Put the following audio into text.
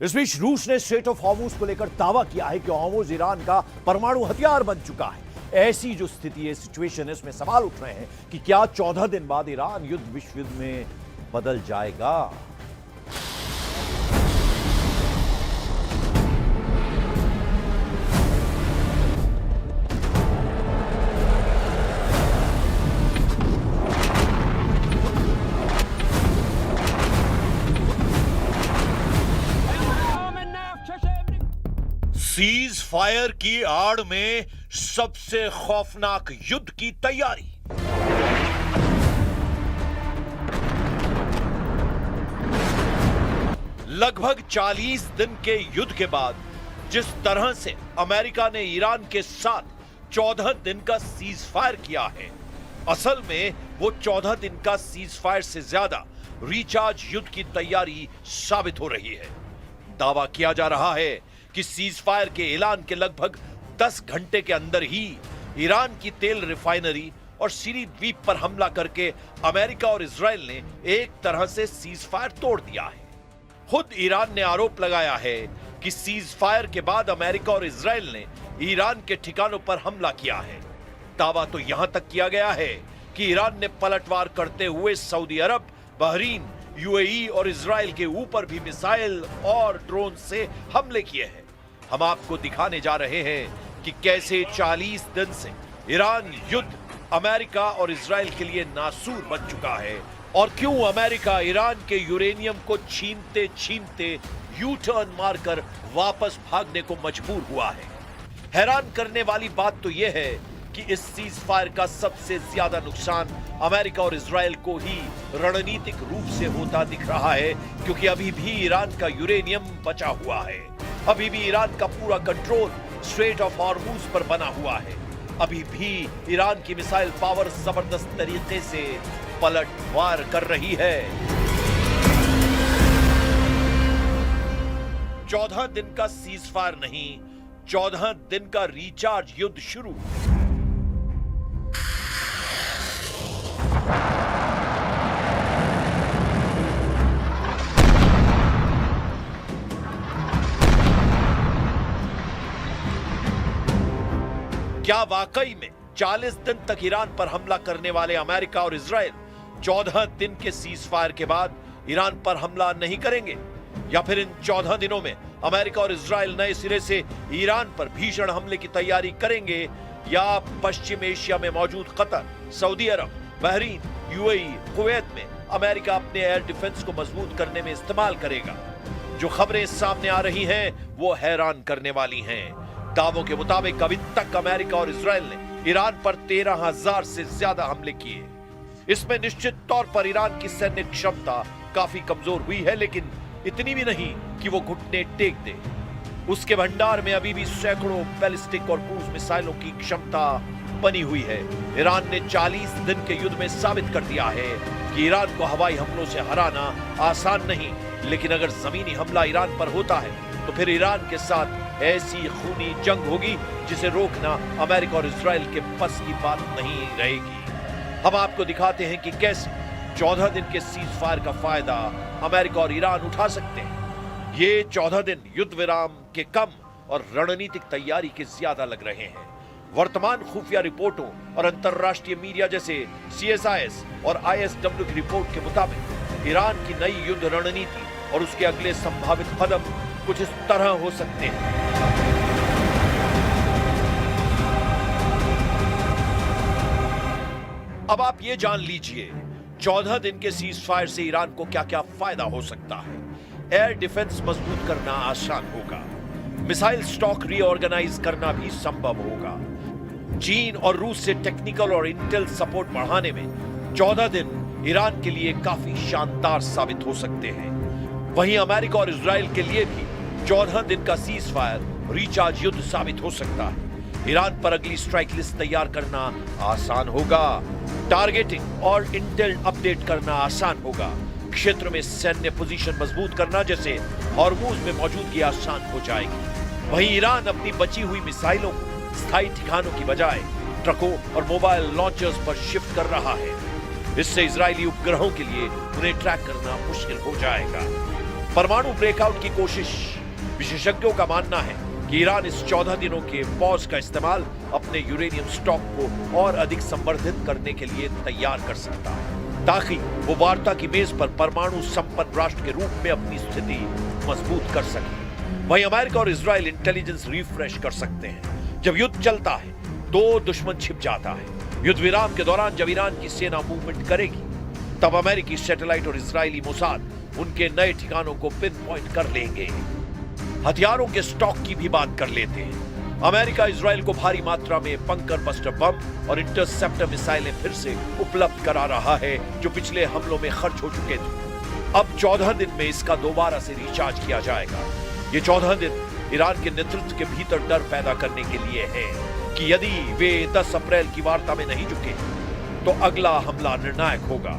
इस बीच रूस ने स्ट्रेट ऑफ हॉर्मुज को लेकर दावा किया है कि हॉर्मुज ईरान का परमाणु हथियार बन चुका है। ऐसी जो स्थिति है, सिचुएशन है, इसमें सवाल उठ रहे हैं कि क्या 14 दिन बाद ईरान युद्ध विश्व युद्ध में बदल जाएगा। सीज फायर की आड़ में सबसे खौफनाक युद्ध की तैयारी। लगभग 40 दिन के युद्ध के बाद जिस तरह से अमेरिका ने ईरान के साथ 14 दिन का सीज फायर किया है, असल में वो 14 दिन का सीज फायर से ज्यादा रिचार्ज युद्ध की तैयारी साबित हो रही है। दावा किया जा रहा है कि सीज फायर के ऐलान के लगभग 10 घंटे के अंदर ही ईरान की तेल रिफाइनरी और सीरी द्वीप पर हमला करके अमेरिका और इजराइल ने एक तरह से सीज फायर तोड़ दिया है। खुद ईरान ने आरोप लगाया है कि सीज फायर के बाद अमेरिका और इजराइल ने ईरान के ठिकानों पर हमला किया है। दावा तो यहां तक किया गया है कि ईरान ने पलटवार करते हुए सऊदी अरब, बहरीन, यूएई और इजराइल के ऊपर भी मिसाइल और ड्रोन से हमले किए हैं। हम आपको दिखाने जा रहे हैं कि कैसे 40 दिन से ईरान युद्ध अमेरिका और इजराइल के लिए नासूर बन चुका है और क्यों अमेरिका ईरान के यूरेनियम को छीनते छीनते यू टर्न मारकर वापस भागने को मजबूर हुआ है। हैरान करने वाली बात तो यह है कि इस सीज फायर का सबसे ज्यादा नुकसान अमेरिका और इजराइल को ही रणनीतिक रूप से होता दिख रहा है, क्योंकि अभी भी ईरान का यूरेनियम बचा हुआ है। अभी भी ईरान का पूरा कंट्रोल स्ट्रेट ऑफ हॉर्मुज पर बना हुआ है। अभी भी ईरान की मिसाइल पावर जबरदस्त तरीके से पलटवार कर रही है। 14 दिन का सीज फायर नहीं, 14 दिन का रिचार्ज युद्ध शुरू। क्या वाकई में 40 दिन तक ईरान पर हमला करने वाले अमेरिका और इजराइल 14 दिन के सीज फायर के बाद ईरान पर हमला नहीं करेंगे, या फिर इन 14 दिनों में अमेरिका और इजराइल नए सिरे से ईरान पर भीषण हमले की तैयारी करेंगे, या पश्चिम एशिया में मौजूद कतर, सऊदी अरब, बहरीन, यूएई, कुवैत में अमेरिका अपने एयर डिफेंस को मजबूत करने में इस्तेमाल करेगा। जो खबरें सामने आ रही हैं वो हैरान करने वाली हैं। दावों के मुताबिक अभी तक अमेरिका और इजराइल ने ईरान पर 13,000 से ज्यादा हमले किए। इसमें निश्चित तौर पर ईरान की सैन्य क्षमता काफी कमजोर हुई है, लेकिन इतनी भी नहीं कि वो घुटने टेक दे। उसके भंडार में अभी भी सैकड़ों बैलिस्टिक और क्रूज मिसाइलों की क्षमता बनी हुई है। ईरान ने 40 दिन के युद्ध में साबित कर दिया है कि ईरान को हवाई हमलों से हराना आसान नहीं, लेकिन अगर जमीनी हमला ईरान पर होता है तो फिर ईरान के साथ ऐसी खूनी जंग होगी जिसे रोकना अमेरिका और इजराइल के बस की बात नहीं रहेगी। हम आपको दिखाते हैं कि कैसे 14 दिन के सीज फायर का फायदा अमेरिका और ईरान उठा सकते हैं। ये 14 दिन युद्ध विराम के कम और रणनीतिक तैयारी के ज्यादा लग रहे हैं। वर्तमान खुफिया रिपोर्टों और अंतरराष्ट्रीय मीडिया जैसे CSIS और ISW की रिपोर्ट के मुताबिक ईरान की नई युद्ध रणनीति और उसके अगले संभावित कदम कुछ इस तरह हो सकते हैं। अब आप ये जान लीजिए 14 दिन के सीज फायर से ईरान को क्या क्या फायदा हो सकता है। एयर डिफेंस मजबूत करना आसान होगा, मिसाइल स्टॉक रीऑर्गेनाइज करना भी संभव होगा। चीन और रूस से टेक्निकल और इंटेल सपोर्ट बढ़ाने में 14 दिन ईरान के लिए काफी शानदार साबित हो सकते हैं। वहीं अमेरिका और इजराइल के लिए भी 14 दिन का सीज फायर रिचार्ज युद्ध साबित हो सकता है। ईरान पर अगली स्ट्राइक लिस्ट तैयार करना आसान होगा, टारगेटिंग और इंटेल अपडेट करना आसान होगा, क्षेत्र में सैन्य पोजीशन मजबूत करना जैसे हॉर्मुज में मौजूदगी आसान हो जाएगी। वहीं ईरान अपनी बची हुई मिसाइलों को स्थायी ठिकानों की बजाय ट्रकों और मोबाइल लॉन्चर्स पर शिफ्ट कर रहा है। इससे इजरायली उपग्रहों के लिए उन्हें ट्रैक करना मुश्किल हो जाएगा। परमाणु ब्रेकआउट की कोशिश। विशेषज्ञों का मानना है कि ईरान इस 14 दिनों के पॉज का इस्तेमाल अपने यूरेनियम स्टॉक को और अधिक संवर्धित करने के लिए तैयार कर सकता है, ताकि वो वार्ता की मेज पर परमाणु संपन्न राष्ट्र के रूप में अपनी स्थिति मजबूत कर सके। वहीं अमेरिका और इजराइल इंटेलिजेंस रिफ्रेश कर सकते हैं। जब युद्ध चलता है तो दुश्मन छिप जाता है। युद्ध विराम के दौरान जब ईरान की सेना मूवमेंट करेगी, तब अमेरिकी सैटेलाइट और इजरायली मोसाद उनके नए ठिकानों को पिन पॉइंट कर लेंगे। हथियारों के स्टॉक की भी बात कर लेते हैं। अमेरिका इजराइल को भारी मात्रा में बंकर बस्टर बम और इंटरसेप्टर मिसाइलें फिर से उपलब्ध करा रहा है, जो पिछले हमलों में खर्च हो चुके थे। अब 14 दिन में इसका दोबारा से रिचार्ज किया जाएगा। ये 14 दिन ईरान के नेतृत्व के भीतर डर पैदा करने के लिए है कि यदि वे 10 अप्रैल की वार्ता में नहीं जुटे तो अगला हमला निर्णायक होगा।